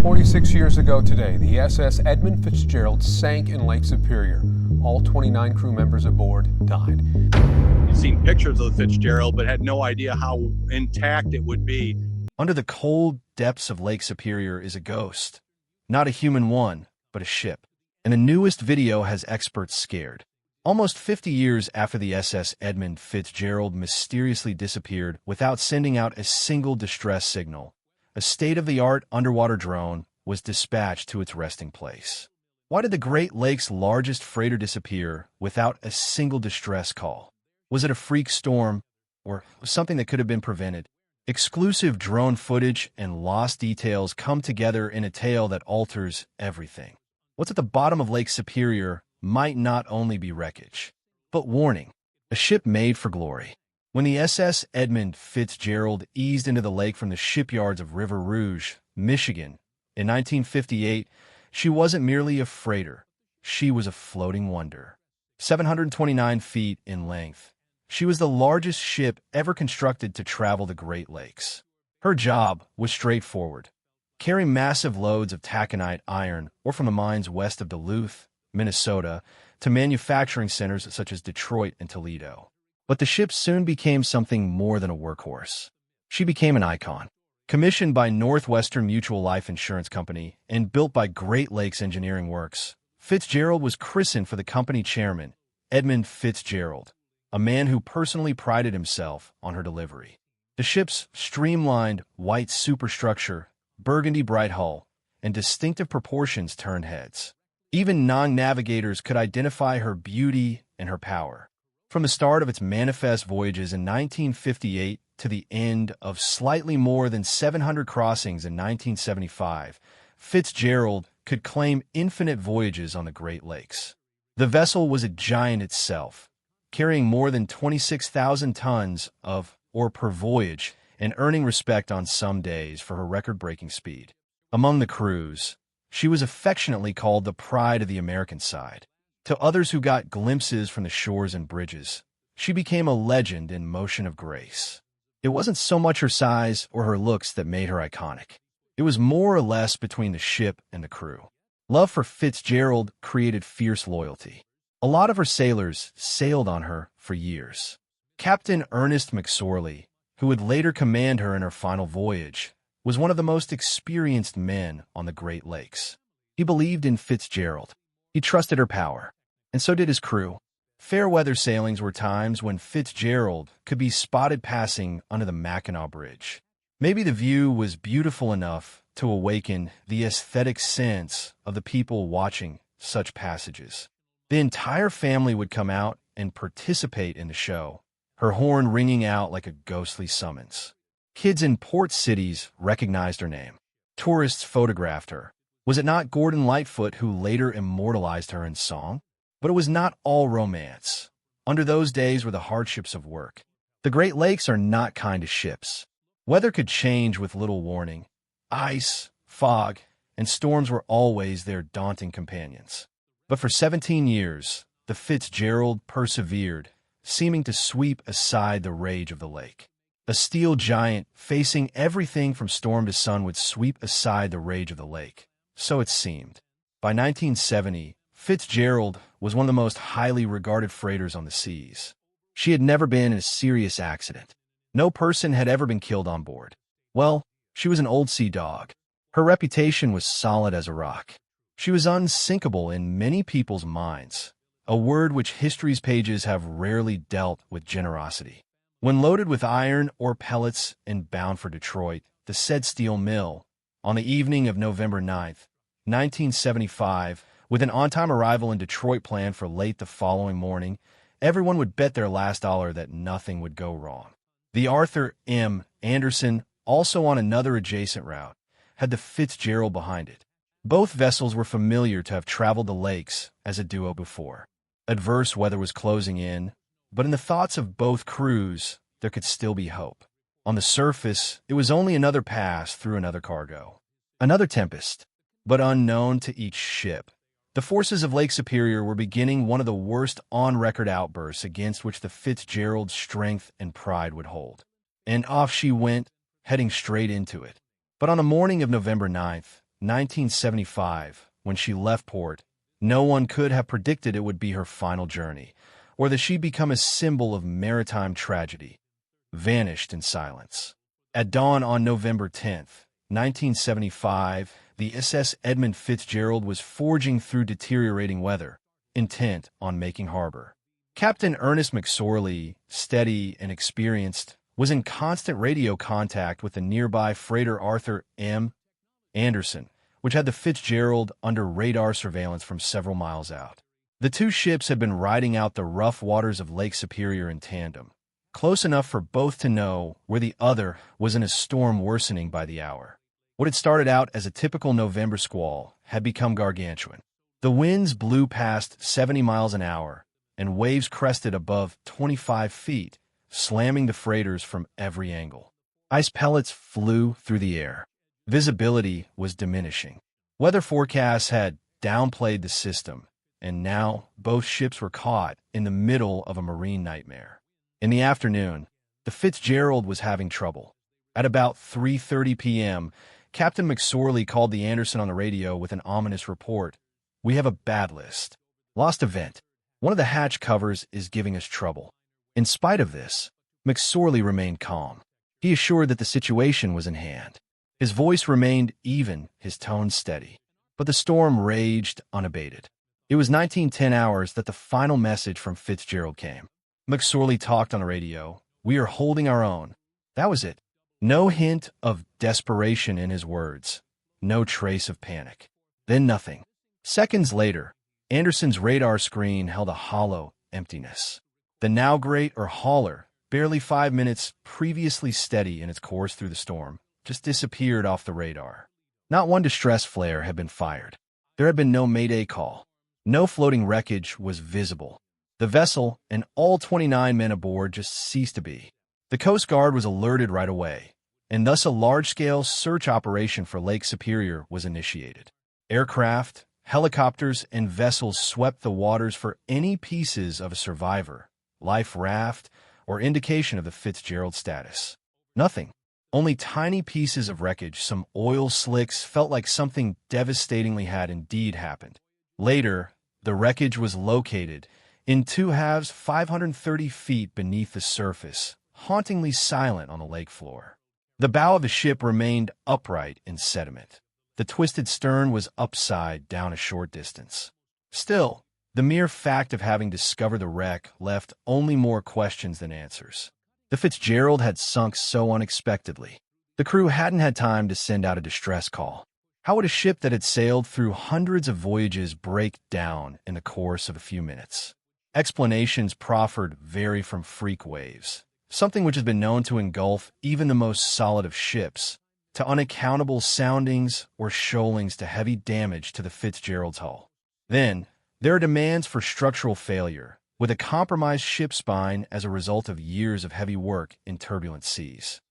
46 years ago today, the SS Edmund Fitzgerald sank in Lake Superior. All 29 crew members aboard died. You'd seen pictures of the Fitzgerald, but had no idea how intact it would be. Under the cold depths of Lake Superior is a ghost. Not a human one, but a ship. And the newest video has experts scared. Almost 50 years after the SS Edmund Fitzgerald mysteriously disappeared without sending out a single distress signal, a state-of-the-art underwater drone was dispatched to its resting place. Why did the Great Lakes' largest freighter disappear without a single distress call? Was it a freak storm, or something that could have been prevented? Exclusive drone footage and lost details come together in a tale that alters everything. What's at the bottom of Lake Superior might not only be wreckage, but warning, a ship made for glory. When the SS Edmund Fitzgerald eased into the lake from the shipyards of River Rouge, Michigan, in 1958, she wasn't merely a freighter. She was a floating wonder. 729 feet in length, she was the largest ship ever constructed to travel the Great Lakes. Her job was straightforward: carry massive loads of taconite iron ore from the mines west of Duluth, Minnesota, to manufacturing centers such as Detroit and Toledo. But the ship soon became something more than a workhorse. She became an icon. Commissioned by Northwestern Mutual Life Insurance Company and built by Great Lakes Engineering Works, Fitzgerald was christened for the company chairman, Edmund Fitzgerald, a man who personally prided himself on her delivery. The ship's streamlined white superstructure, burgundy bright hull, and distinctive proportions turned heads. Even non-navigators could identify her beauty and her power. From the start of its manifest voyages in 1958 to the end of slightly more than 700 crossings in 1975, Fitzgerald could claim infinite voyages on the Great Lakes. The vessel was a giant itself, carrying more than 26,000 tons of ore per voyage and earning respect on some days for her record-breaking speed. Among the crews, she was affectionately called the pride of the American side. To others who got glimpses from the shores and bridges, she became a legend in motion of grace. It wasn't so much her size or her looks that made her iconic. It was more or less between the ship and the crew. Love for Fitzgerald created fierce loyalty. A lot of her sailors sailed on her for years. Captain Ernest McSorley, who would later command her in her final voyage, was one of the most experienced men on the Great Lakes. He believed in Fitzgerald. He trusted her power, and so did his crew. Fair weather sailings were times when Fitzgerald could be spotted passing under the Mackinac Bridge. Maybe the view was beautiful enough to awaken the aesthetic sense of the people watching such passages. The entire family would come out and participate in the show, her horn ringing out like a ghostly summons. Kids in port cities recognized her name. Tourists photographed her. Was it not Gordon Lightfoot who later immortalized her in song? But it was not all romance. Under those days were the hardships of work. The Great Lakes are not kind to ships. Weather could change with little warning. Ice, fog, and storms were always their daunting companions. But for 17 years, the Fitzgerald persevered, seeming to sweep aside the rage of the lake. A steel giant facing everything from storm to sun would sweep aside the rage of the lake. So it seemed. By 1970, Fitzgerald was one of the most highly regarded freighters on the seas. She had never been in a serious accident. No person had ever been killed on board. Well, she was an old sea dog. Her reputation was solid as a rock. She was unsinkable in many people's minds, a word which history's pages have rarely dealt with generosity. When loaded with iron ore pellets and bound for Detroit, the said steel mill, on the evening of November 9th, 1975, with an on-time arrival in Detroit planned for late the following morning, everyone would bet their last dollar that nothing would go wrong. The Arthur M. Anderson, also on another adjacent route, had the Fitzgerald behind it. Both vessels were familiar to have traveled the lakes as a duo before. Adverse weather was closing in, but in the thoughts of both crews, there could still be hope. On the surface, it was only another pass through another cargo. Another tempest, but unknown to each ship. The forces of Lake Superior were beginning one of the worst on-record outbursts against which the Fitzgerald's strength and pride would hold. And off she went, heading straight into it. But on the morning of November 9th, 1975, when she left port, no one could have predicted it would be her final journey, or that she'd become a symbol of maritime tragedy, vanished in silence. At dawn on November 10th, 1975, the SS Edmund Fitzgerald was forging through deteriorating weather, intent on making harbor. Captain Ernest McSorley, steady and experienced, was in constant radio contact with the nearby freighter Arthur M. Anderson, which had the Fitzgerald under radar surveillance from several miles out. The two ships had been riding out the rough waters of Lake Superior in tandem, close enough for both to know where the other was in a storm worsening by the hour. What had started out as a typical November squall had become gargantuan. The winds blew past 70 miles an hour, and waves crested above 25 feet, slamming the freighters from every angle. Ice pellets flew through the air. Visibility was diminishing. Weather forecasts had downplayed the system, and now both ships were caught in the middle of a marine nightmare. In the afternoon, the Fitzgerald was having trouble. At about 3:30 p.m., Captain McSorley called the Anderson on the radio with an ominous report. "We have a bad list. Lost event. One of the hatch covers is giving us trouble." In spite of this, McSorley remained calm. He assured that the situation was in hand. His voice remained even, his tone steady. But the storm raged unabated. It was 1910 hours that the final message from Fitzgerald came. McSorley talked on the radio. "We are holding our own." That was it. No hint of desperation in his words. No trace of panic. Then nothing. Seconds later, Anderson's radar screen held a hollow emptiness. The now great or hauler, barely 5 minutes previously steady in its course through the storm, just disappeared off the radar. Not one distress flare had been fired. There had been no mayday call. No floating wreckage was visible. The vessel and all 29 men aboard just ceased to be. The Coast Guard was alerted right away, and thus a large-scale search operation for Lake Superior was initiated. Aircraft, helicopters, and vessels swept the waters for any pieces of a survivor, life raft, or indication of the Fitzgerald status. Nothing. Only tiny pieces of wreckage, some oil slicks, felt like something devastatingly had indeed happened. Later, the wreckage was located in two halves 530 feet beneath the surface, hauntingly silent on the lake floor. The bow of the ship remained upright in sediment. The twisted stern was upside down a short distance. Still, the mere fact of having discovered the wreck left only more questions than answers. The Fitzgerald had sunk so unexpectedly. The crew hadn't had time to send out a distress call. How would a ship that had sailed through hundreds of voyages break down in the course of a few minutes? Explanations proffered vary from freak waves, something which has been known to engulf even the most solid of ships, to unaccountable soundings or shoalings to heavy damage to the Fitzgerald's hull. Then, there are demands for structural failure, with a compromised ship spine as a result of years of heavy work in turbulent seas.